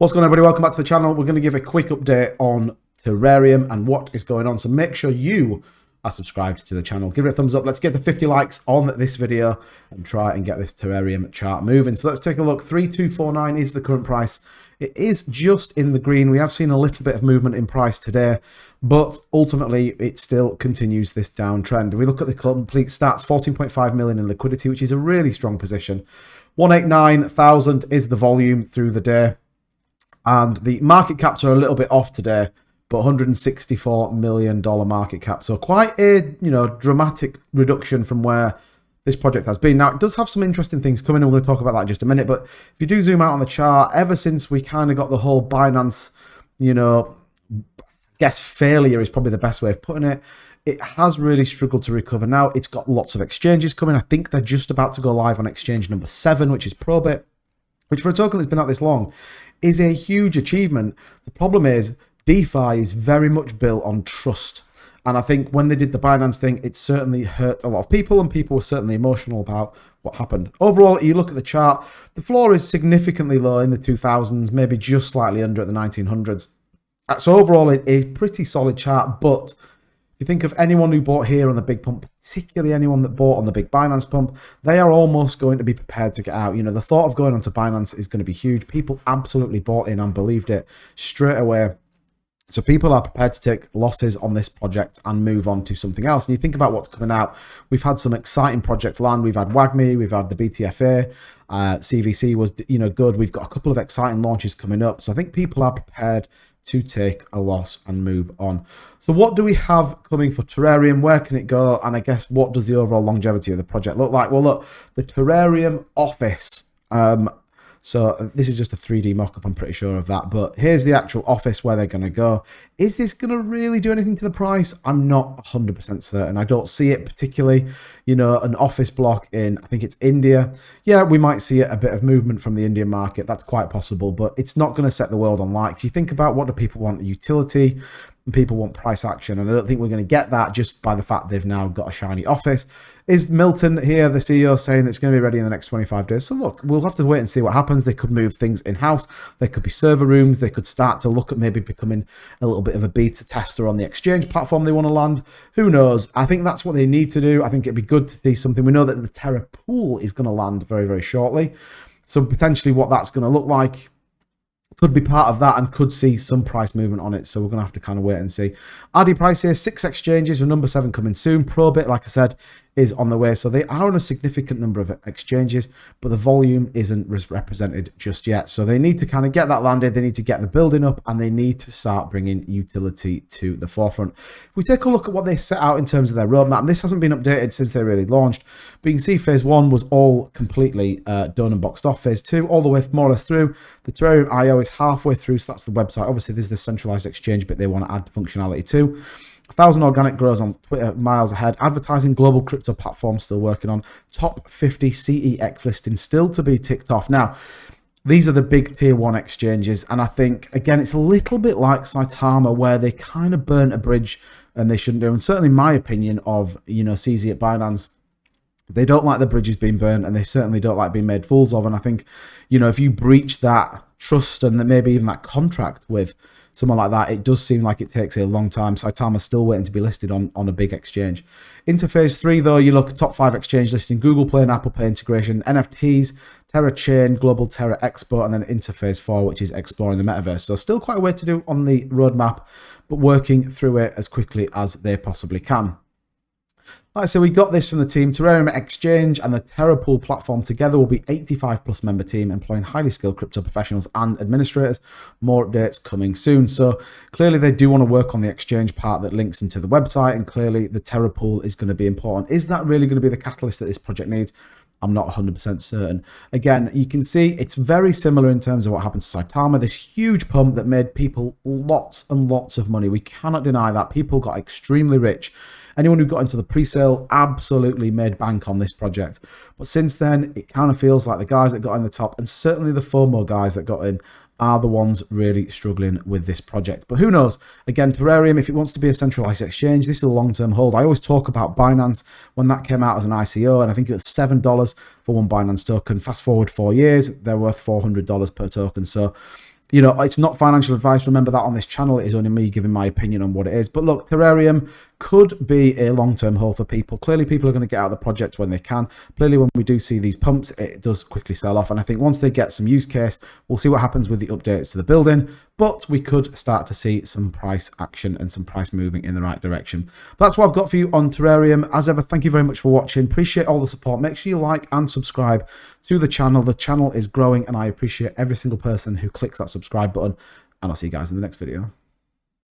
What's going on, everybody? Welcome back to the channel. We're going to give a quick update on Terrarium and what is going on. So make sure you are subscribed to the channel. Give it a thumbs up. Let's get to 50 likes on this video and try and get this Terrarium chart moving. So let's take a look. 3249 is the current price. It is just in the green. We have seen a little bit of movement in price today, but ultimately it still continues this downtrend. We look at the complete stats, 14.5 million in liquidity, which is a really strong position. 189,000 is the volume through the day. And the market caps are a little bit off today, but $164 million market cap. So quite a dramatic reduction from where this project has been. Now, it does have some interesting things coming, and we're going to talk about that in just a minute. But if you do zoom out on the chart, ever since we kind of got the whole Binance, failure is probably the best way of putting it, it has really struggled to recover. Now, it's got lots of exchanges coming. I think they're just about to go live on exchange number 7, which is Probit, which for a token that's been out this long is a huge achievement. The problem is DeFi is very much built on trust. And I think when they did the Binance thing, it certainly hurt a lot of people, and people were certainly emotional about what happened. Overall, you look at the chart, the floor is significantly low in the 2000s, maybe just slightly under at the 1900s. So overall, a pretty solid chart, but if you think of anyone who bought here on the big pump, particularly anyone that bought on the big Binance pump, they are almost going to be prepared to get out. The thought of going onto Binance is going to be huge. People absolutely bought in and believed it straight away. So people are prepared to take losses on this project and move on to something else. And you think about what's coming out. We've had some exciting projects land. We've had WAGMI, we've had the BTFA, CVC was good. We've got a couple of exciting launches coming up. So I think people are prepared to take a loss and move on. So what do we have coming for Terareum? Where can it go? And I guess what does the overall longevity of the project look like? Well, look, the Terareum office. So this is just a 3D mock-up, I'm pretty sure of that. But here's the actual office where they're going to go. Is this going to really do anything to the price? I'm not 100% certain. I don't see it particularly. An office block in, I think it's India. Yeah, we might see a bit of movement from the Indian market. That's quite possible, but it's not going to set the world on light. You think about what do people want? Utility. And people want price action, and I don't think we're going to get that just by the fact they've now got a shiny office. Is Milton here, the CEO, saying it's going to be ready in the next 25 days? So look, we'll have to wait and see what happens. They could move things in-house. There could be server rooms. They could start to look at maybe becoming a little bit of a beta tester on the exchange platform they want to land. Who knows? I think that's what they need to do. I think it'd be good to see something. We know that the Terapool is going to land very, very shortly. So potentially what that's going to look like could be part of that and could see some price movement on it. So we're going to have to kind of wait and see. RD price here, 6 exchanges with number 7 coming soon. Probit, like I said, is on the way. So they are on a significant number of exchanges, but the volume isn't represented just yet. So they need to kind of get that landed. They need to get the building up, and they need to start bringing utility to the forefront. If we take a look at what they set out in terms of their roadmap, and this hasn't been updated since they really launched, but you can see phase 1 was all completely done and boxed off. Phase 2, all the way more or less through. The Terareum IO is halfway through, so that's the website. Obviously, there's this centralized exchange bit they want to add functionality to. 1,000 organic grows on Twitter, miles ahead. Advertising, global crypto platform still working on. Top 50 CEX listing still to be ticked off. Now, these are the big tier 1 exchanges, and I think, again, it's a little bit like Saitama, where they kind of burnt a bridge and they shouldn't do. And certainly my opinion of, CZ at Binance, they don't like the bridges being burnt, and they certainly don't like being made fools of. And I think, if you breach that trust and then maybe even that contract with someone like that, it does seem like it takes a long time. Saitama's still waiting to be listed on a big exchange. Into phase 3, though, you look at top 5 exchange listing, Google Play and Apple Pay integration, NFTs, Tera Chain, Global Tera Expo, and then into phase 4, which is exploring the metaverse. So still quite a way to do on the roadmap, but working through it as quickly as they possibly can. Like I said, we got this from the team. Terareum Exchange and the Terapool platform together will be 85+ member team employing highly skilled crypto professionals and administrators. More updates coming soon. So clearly they do want to work on the exchange part that links into the website, and clearly the Terapool is going to be important. Is that really going to be the catalyst that this project needs? I'm not 100% certain. Again, you can see it's very similar in terms of what happened to Saitama, this huge pump that made people lots and lots of money. We cannot deny that. People got extremely rich. Anyone who got into the pre-sale absolutely made bank on this project. But since then, it kind of feels like the guys that got in the top, and certainly the FOMO guys that got in, are the ones really struggling with this project. But who knows? Again, Terareum, if it wants to be a centralized exchange, this is a long-term hold. I always talk about Binance when that came out as an ICO, and I think it was $7 for one Binance token. Fast forward 4 years, they're worth $400 per token. So You know, it's not financial advice. Remember that on this channel. It is only me giving my opinion on what it is. But look, Terareum could be a long-term hold for people. Clearly, people are going to get out of the project when they can. Clearly, when we do see these pumps, it does quickly sell off. And I think once they get some use case, we'll see what happens with the updates to the building. But we could start to see some price action and some price moving in the right direction. But that's what I've got for you on Terareum. As ever, thank you very much for watching. Appreciate all the support. Make sure you like and subscribe to the channel. The channel is growing, and I appreciate every single person who clicks that subscribe button. And I'll see you guys in the next video.